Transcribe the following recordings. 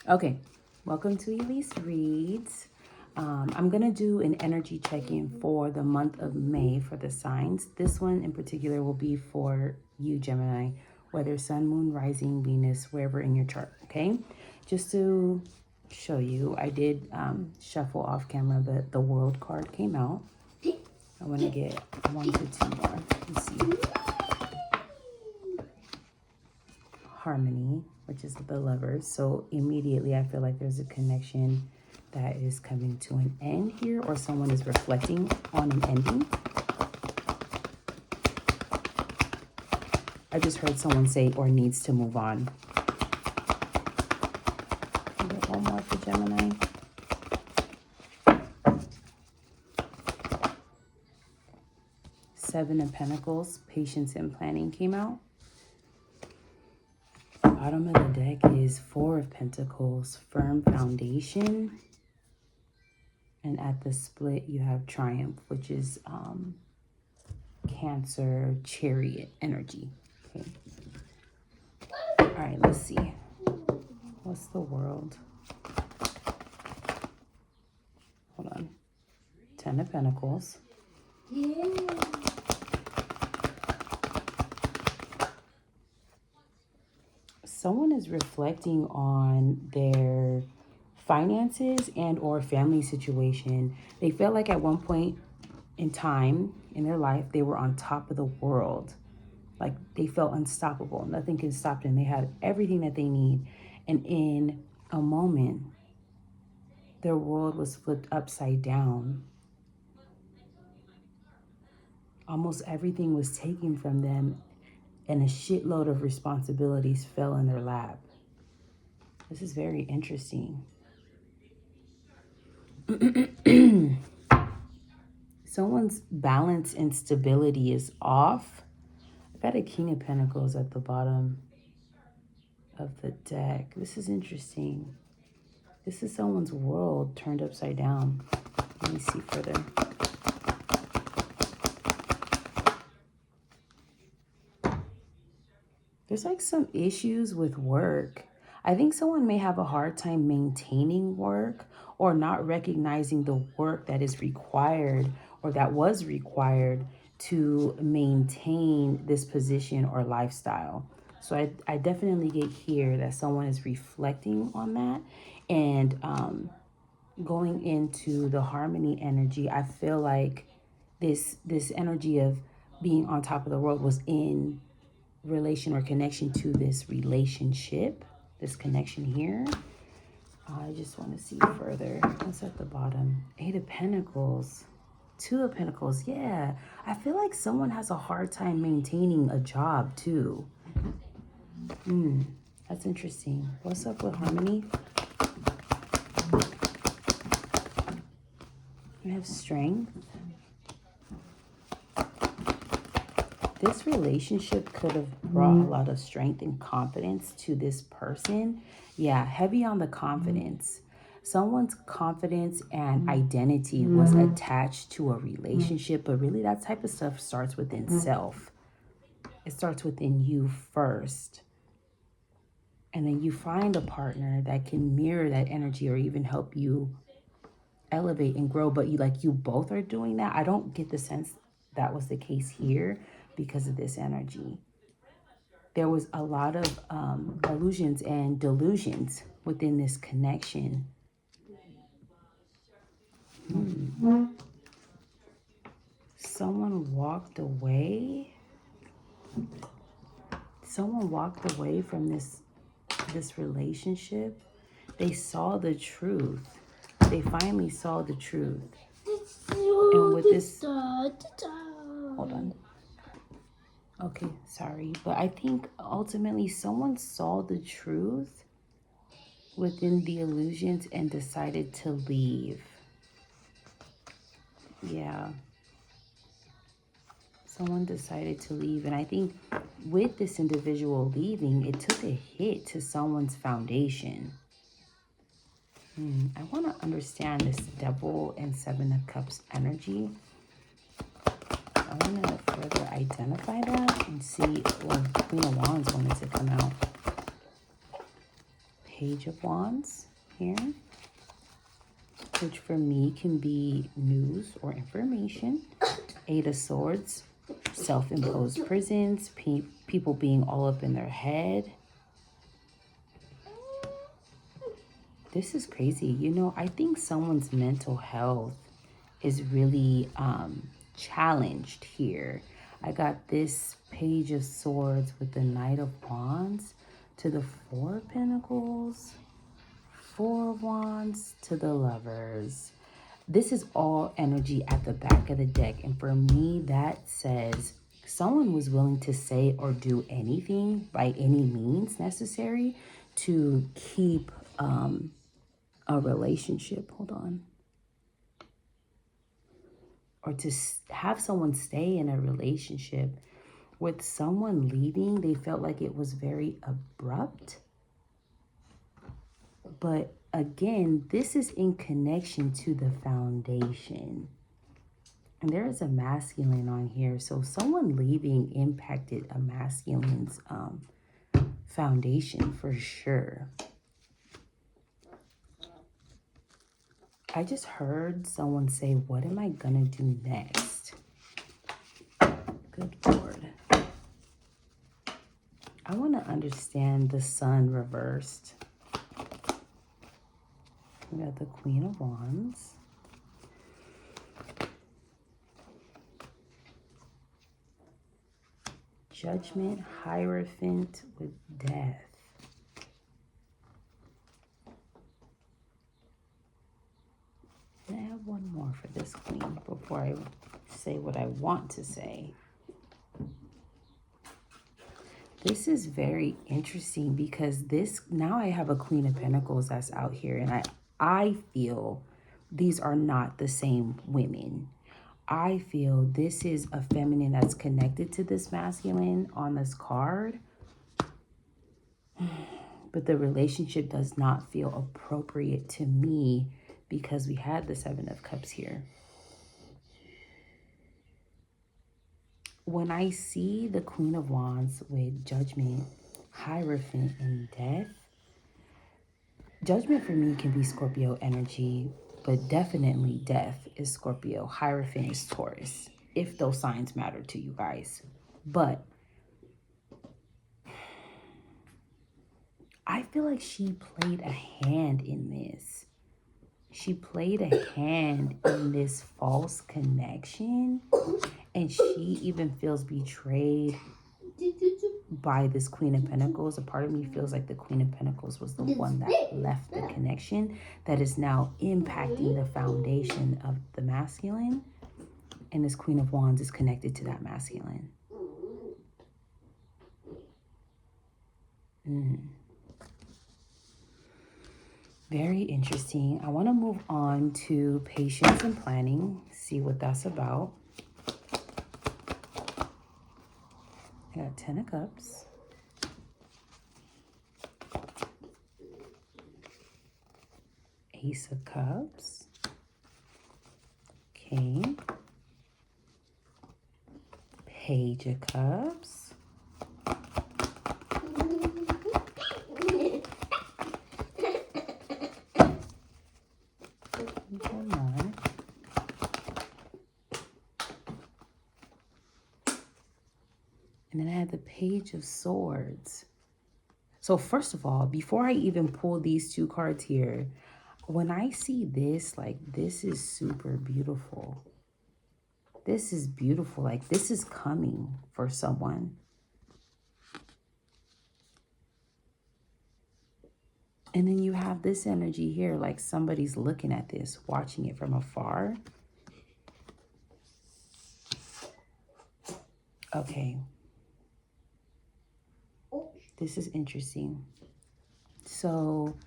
Okay, welcome to Ellesse Reads. I'm going to do an energy check-in for the month of May for the signs. This one in particular will be for you, Gemini, whether Sun, Moon, Rising, Venus, wherever in your chart, okay? Just to show you, I did shuffle off camera, but the World card came out. I want to get 1 to 2 more. Let's see. Harmony, which is the Lovers. So immediately I feel like there's a connection that is coming to an end here, or someone is reflecting on an ending. I just heard someone say, or needs to move on. Can I get one more for Gemini? Seven of Pentacles, Patience and Planning came out. Bottom of the deck is Four of Pentacles, Firm Foundation. And at the split, you have Triumph, which is Cancer, Chariot energy. Okay. All right, let's see. What's the World? Hold on. 10 of Pentacles. Someone is reflecting on their finances and or family situation. They felt like at one point in time in their life, they were on top of the world. Like they felt unstoppable. Nothing can stop them. They had everything that they need. And in a moment, their world was flipped upside down. Almost everything was taken from them, and a shitload of responsibilities fell in their lap. This is very interesting. Someone's balance and stability is off. I got a King of Pentacles at the bottom of the deck. This is interesting. This is someone's world turned upside down. Let me see further. There's like some issues with work. I think someone may have a hard time maintaining work or not recognizing the work that is required or that was required to maintain this position or lifestyle. So I definitely get here that someone is reflecting on that and going into the harmony energy. I feel like this energy of being on top of the world was in relation or connection to this relationship, this connection here. I just want to see further. What's at the bottom? 8 of Pentacles, 2 of Pentacles. Yeah, I feel like someone has a hard time maintaining a job too. That's interesting. What's up with harmony? We have Strength. This relationship could have brought a lot of strength and confidence to this person. Yeah, heavy on the confidence. Someone's confidence and identity was attached to a relationship, but really that type of stuff starts within self. It starts within you first. And then you find a partner that can mirror that energy or even help you elevate and grow, but you both are doing that. I don't get the sense that was the case here because of this energy. There was a lot of illusions and delusions within this connection. Someone walked away. Someone walked away from this relationship. They saw the truth. They finally saw the truth. And with this, hold on. Okay, sorry. But I think ultimately someone saw the truth within the illusions and decided to leave. Yeah. Someone decided to leave. And I think with this individual leaving, it took a hit to someone's foundation. I want to understand this Devil and 7 of Cups energy. I want to further identify that and see when Queen of Wands wanted to come out. Page of Wands here, which for me can be news or information. Eight of Swords, self-imposed prisons, people being all up in their head. This is crazy. You know, I think someone's mental health is really challenged here. I got this Page of Swords with the Knight of Wands to the Four of Pentacles, Four of Wands to the Lovers. This is all energy at the back of the deck. And for me, that says someone was willing to say or do anything by any means necessary to keep a relationship. Hold on. Or to have someone stay in a relationship. With someone leaving, they felt like it was very abrupt. But again, this is in connection to the foundation. And there is a masculine on here. So someone leaving impacted a masculine's foundation for sure. I just heard someone say, what am I gonna do next? Good Lord. I want to understand the Sun reversed. We got the Queen of Wands. Judgment, Hierophant with Death. I have one more for this queen before I say what I want to say. This is very interesting because now I have a Queen of Pentacles that's out here, and I feel these are not the same women. I feel this is a feminine that's connected to this masculine on this card, but the relationship does not feel appropriate to me because we had the Seven of Cups here. When I see the Queen of Wands with Judgment, Hierophant, and Death, Judgment for me can be Scorpio energy, but definitely Death is Scorpio. Hierophant is Taurus, if those signs matter to you guys. But I feel like she played a hand in this. She played a hand in this false connection, and she even feels betrayed by this Queen of Pentacles. A part of me feels like the Queen of Pentacles was the one that left the connection that is now impacting the foundation of the masculine, and this Queen of Wands is connected to that masculine. Very interesting. I want to move on to patience and planning, see what that's about. I got 10 of Cups. Ace of Cups. Okay. Page of Cups. And then I had the Page of Swords. So first of all, before I even pull these two cards here, when I see this, like, this is super beautiful. This is beautiful. Like, this is coming for someone. And then you have this energy here, like somebody's looking at this, watching it from afar. Okay. This is interesting. So,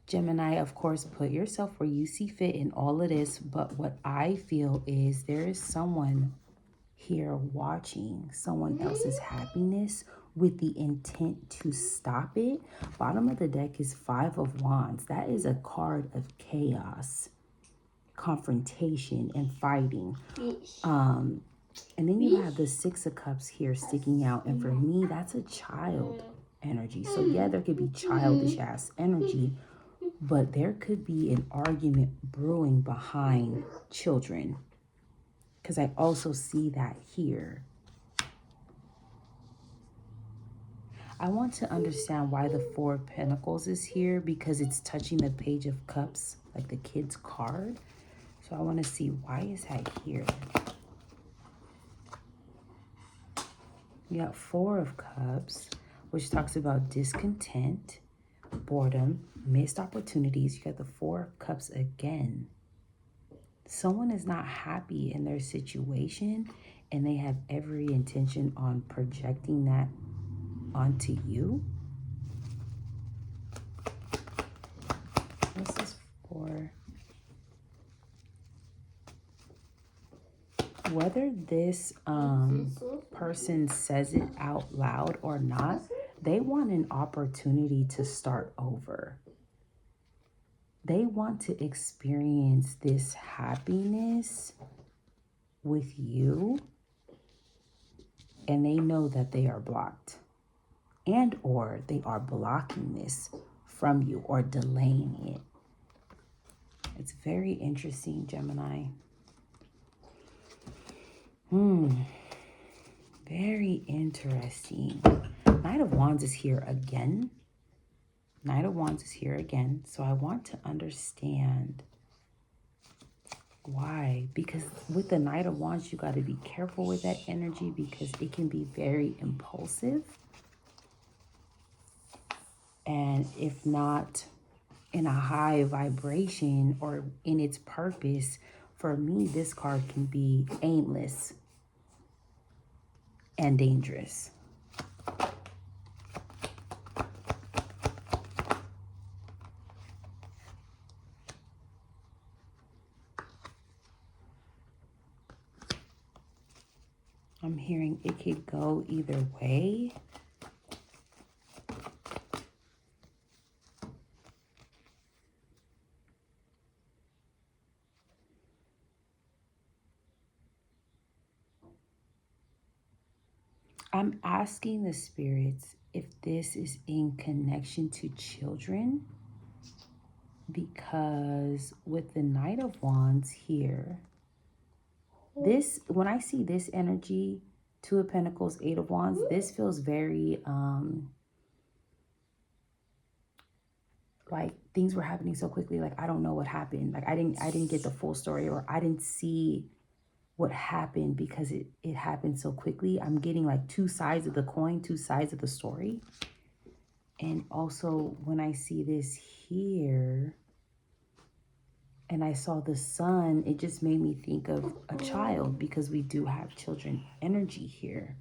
Gemini, of course, put yourself where you see fit in all of this. But what I feel is there is someone here watching someone else's happiness with the intent to stop it. Bottom of the deck is Five of Wands. That is a card of chaos, confrontation, and fighting. And then you have the Six of Cups here sticking out. And for me, that's a child energy. So yeah, there could be childish ass energy, but there could be an argument brewing behind children, because I also see that here. I want to understand why the Four of Pentacles is here, because it's touching the Page of Cups, like the kid's card. So I want to see, why is that here? We got Four of Cups, which talks about discontent, boredom, missed opportunities. You got the Four of Cups again. Someone is not happy in their situation, and they have every intention on projecting that onto you. What's this for? Whether this person says it out loud or not, they want an opportunity to start over. They want to experience this happiness with you, and they know that they are blocked, and or they are blocking this from you or delaying it. It's very interesting, Gemini. Very interesting. Knight of Wands is here again. Knight of Wands is here again. So I want to understand why. Because with the Knight of Wands, you got to be careful with that energy, because it can be very impulsive. And if not in a high vibration or in its purpose, for me, this card can be aimless and dangerous. I'm hearing it could go either way. I'm asking the spirits if this is in connection to children, because with the Knight of Wands here, this, when I see this energy, Two of Pentacles, Eight of Wands, this feels very like things were happening so quickly, like I don't know what happened. Like I didn't get the full story, or I didn't see what happened because it happened so quickly. I'm getting like two sides of the coin, two sides of the story. And also when I see this here and I saw the sun, it just made me think of a child, because we do have children energy here.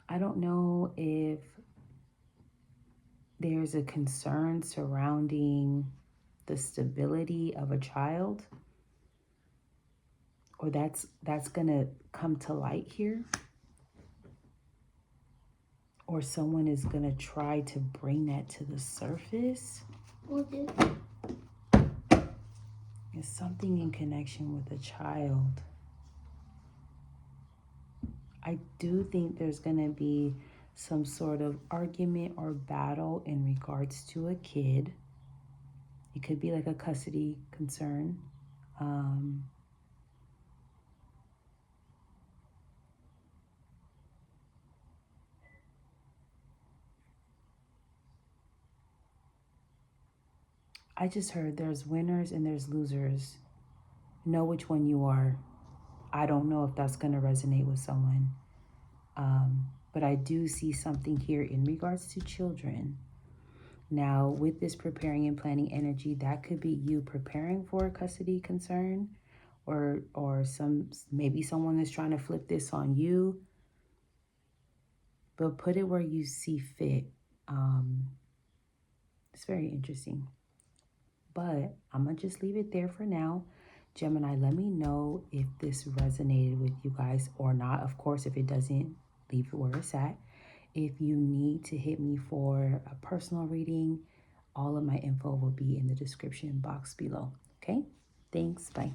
I don't know if there's a concern surrounding the stability of a child, or that's gonna come to light here, or someone is gonna try to bring that to the surface. It's something in connection with a child. I do think there's gonna be some sort of argument or battle in regards to a kid. It could be like a custody concern. I just heard there's winners and there's losers. Know which one you are. I don't know if that's going to resonate with someone. But I do see something here in regards to children. Now, with this preparing and planning energy, that could be you preparing for a custody concern, or maybe someone is trying to flip this on you. But put it where you see fit. It's very interesting. But I'm going to just leave it there for now. Gemini, let me know if this resonated with you guys or not. Of course, if it doesn't, leave it where it's at. If you need to hit me for a personal reading, all of my info will be in the description box below. Okay? Thanks. Bye.